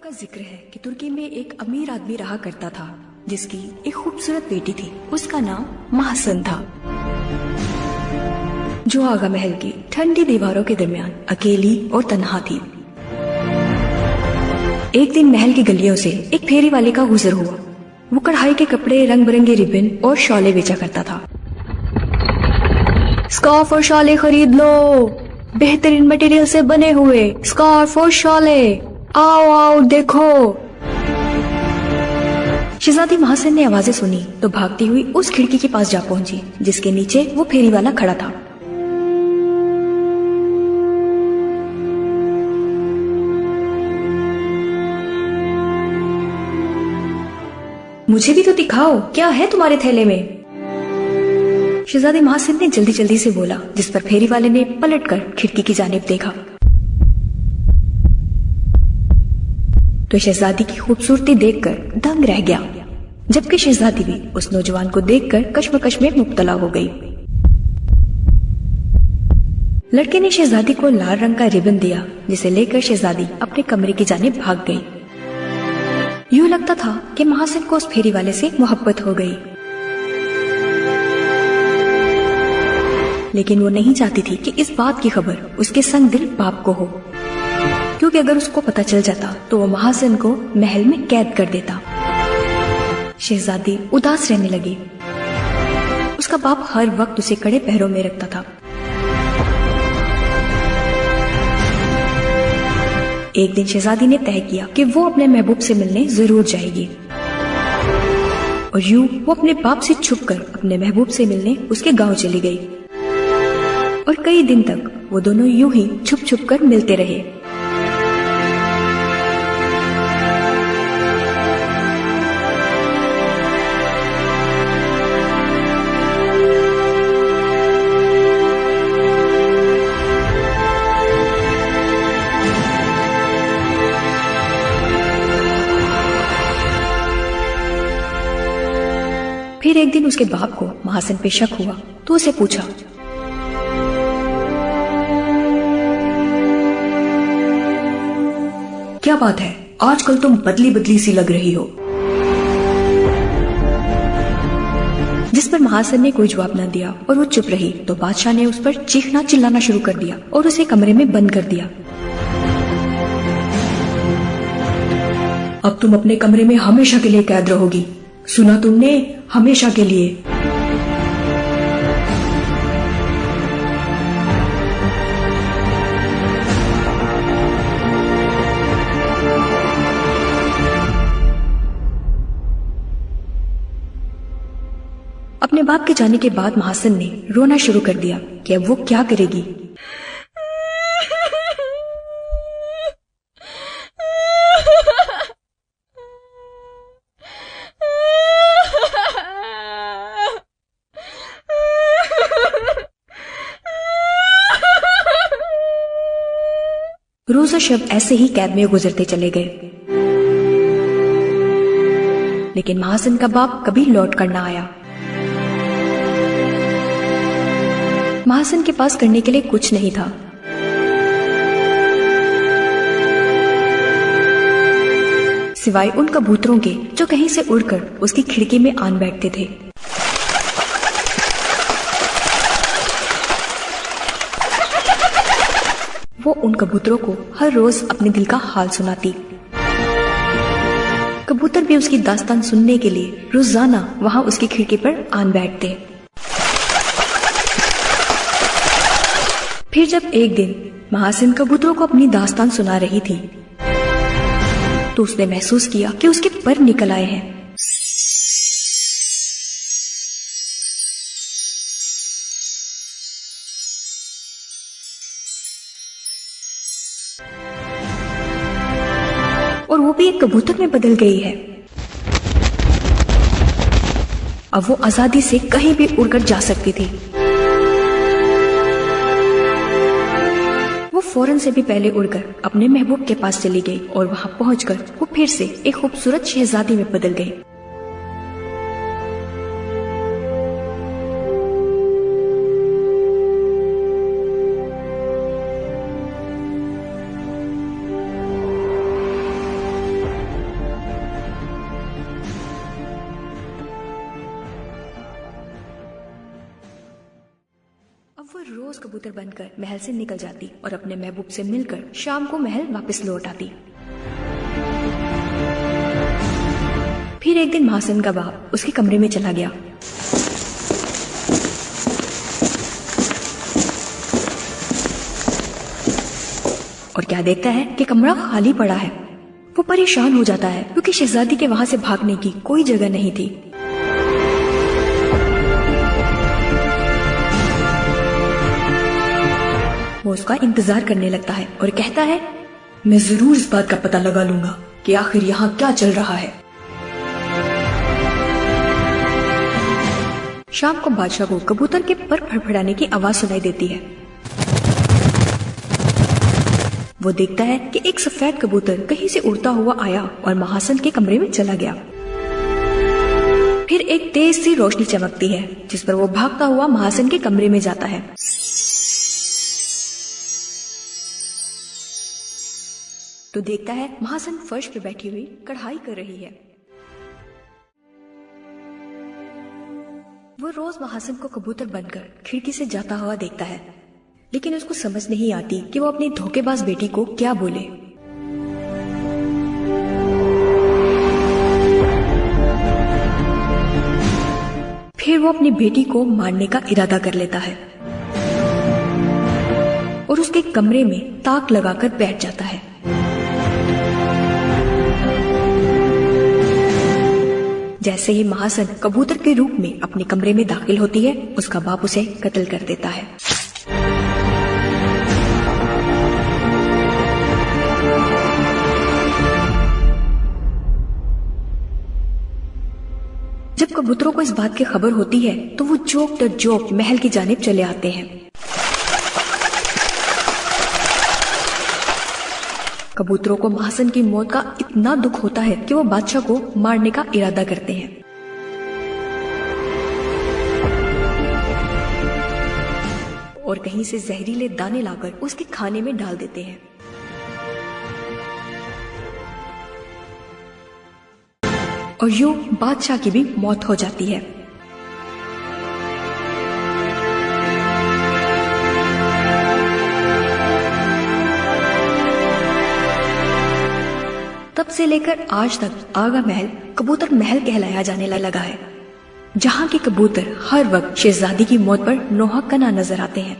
का जिक्र है कि तुर्की में एक अमीर आदमी रहा करता था जिसकी एक खूबसूरत बेटी थी। उसका नाम महसन था, जो आगा महल की ठंडी दीवारों के दरमियान अकेली और तन्हा थी। एक दिन महल की गलियों से एक फेरी वाले का गुजर हुआ। वो कढ़ाई के कपड़े, रंग बिरंगे रिबन और शॉले बेचा करता था। स्कार्फ और शॉले खरीद लो, बेहतरीन मटेरियल से बने हुए स्कार्फ और शॉले, आओ आओ देखो। शहजादी महसन ने आवाजें सुनी तो भागती हुई उस खिड़की के पास जा पहुंची जिसके नीचे वो फेरी वाला खड़ा था। मुझे भी तो दिखाओ, क्या है तुम्हारे थैले में? शहजादी महसन ने जल्दी जल्दी से बोला, जिस पर फेरी वाले ने पलटकर खिड़की की जानिब देखा तो शहजादी की खूबसूरती देखकर दंग रह गया, जबकि शहजादी भी उस नौजवान को देखकर कश्मकश में मुब्तला हो गई। लड़के ने शहजादी को लाल रंग का रिबन दिया, जिसे लेकर शहजादी अपने कमरे की जानिब भाग गई। यूं लगता था कि महसन को उस फेरी वाले से मोहब्बत हो गई, लेकिन वो नहीं चाहती थी कि इस बात की खबर उसके संग दिल बाप को हो, क्योंकि अगर उसको पता चल जाता तो वो महसन को महल में कैद कर देता। शहजादी उदास रहने लगी। उसका बाप हर वक्त उसे कड़े पहरों में रखता था। एक दिन शहजादी ने तय किया कि वो अपने महबूब से मिलने जरूर जाएगी, और यूं वो अपने बाप से छुपकर अपने महबूब से मिलने उसके गांव चली गई। और कई दिन तक वो दोनों यूं ही छुप छुप कर मिलते रहे। फिर एक दिन उसके बाप को महसन पे शक हुआ तो उसे पूछा, क्या बात है, आजकल तुम बदली बदली सी लग रही हो? जिस पर महसन ने कोई जवाब न दिया और वो चुप रही तो बादशाह ने उस पर चीखना चिल्लाना शुरू कर दिया और उसे कमरे में बंद कर दिया। अब तुम अपने कमरे में हमेशा के लिए कैद रहोगी, सुना तुमने, हमेशा के लिए। अपने बाप के जाने के बाद महसन ने रोना शुरू कर दिया कि अब वो क्या करेगी। रोज और शब ऐसे ही कैद में गुजरते चले गए, लेकिन महसन का बाप कभी लौट कर ना आया। महसन के पास करने के लिए कुछ नहीं था। सिवाय उन कबूतरों के जो कहीं से उड़कर उसकी खिड़की में आन बैठते थे। वो उन कबूतरों को हर रोज अपने दिल का हाल सुनाती। कबूतर भी उसकी दास्तान सुनने के लिए रोजाना वहां उसकी खिड़की पर आन बैठते। फिर जब एक दिन महसन कबूतरों को अपनी दास्तान सुना रही थी तो उसने महसूस किया कि उसके पर निकल आए हैं। और वो भी एक कबूतर में बदल गई है। अब वो आजादी से कहीं भी उड़कर जा सकती थी। वो फौरन से भी पहले उड़कर अपने महबूब के पास चली गई और वहां पहुंचकर वो फिर से एक खूबसूरत शहजादी में बदल गई। रोज कबूतर बनकर महल से निकल जाती और अपने महबूब से मिलकर शाम को महल वापस लौट आती। फिर एक दिन महासन का बाप उसके कमरे में चला गया और क्या देखता है कि कमरा खाली पड़ा है। वो परेशान हो जाता है क्योंकि शहजादी के वहां से भागने की कोई जगह नहीं थी। वो उसका इंतजार करने लगता है और कहता है, मैं जरूर इस बात का पता लगा लूंगा कि आखिर यहाँ क्या चल रहा है। शाम को बादशाह को कबूतर के पर फड़फड़ाने की आवाज सुनाई देती है। वो देखता है कि एक सफेद कबूतर कहीं से उड़ता हुआ आया और महासन के कमरे में चला गया। फिर एक तेज सी रोशनी चमकती है जिस पर वो भागता हुआ महासन के कमरे में जाता है। तो देखता है महासन फर्श पे बैठी हुई कढ़ाई कर रही है। वो रोज महासन को कबूतर बनकर खिड़की से जाता हुआ देखता है, लेकिन उसको समझ नहीं आती कि वो अपनी धोखेबाज बेटी को क्या बोले। फिर वो अपनी बेटी को मारने का इरादा कर लेता है और उसके कमरे में ताक लगाकर बैठ जाता है। जैसे ही महासन कबूतर के रूप में अपने कमरे में दाखिल होती है, उसका बाप उसे कत्ल कर देता है। जब कबूतरों को इस बात की खबर होती है तो वो जोक डर जोक महल की जानिब चले आते हैं। कबूतरों को महासन की मौत का इतना दुख होता है कि वो बादशाह को मारने का इरादा करते हैं। और कहीं से जहरीले दाने लाकर उसके खाने में डाल देते हैं। और यूं बादशाह की भी मौत हो जाती है। तब से लेकर आज तक आगा महल कबूतर महल कहलाया जाने लगा है, जहाँ के कबूतर हर वक्त शहजादी की मौत पर नौहा कना नजर आते हैं।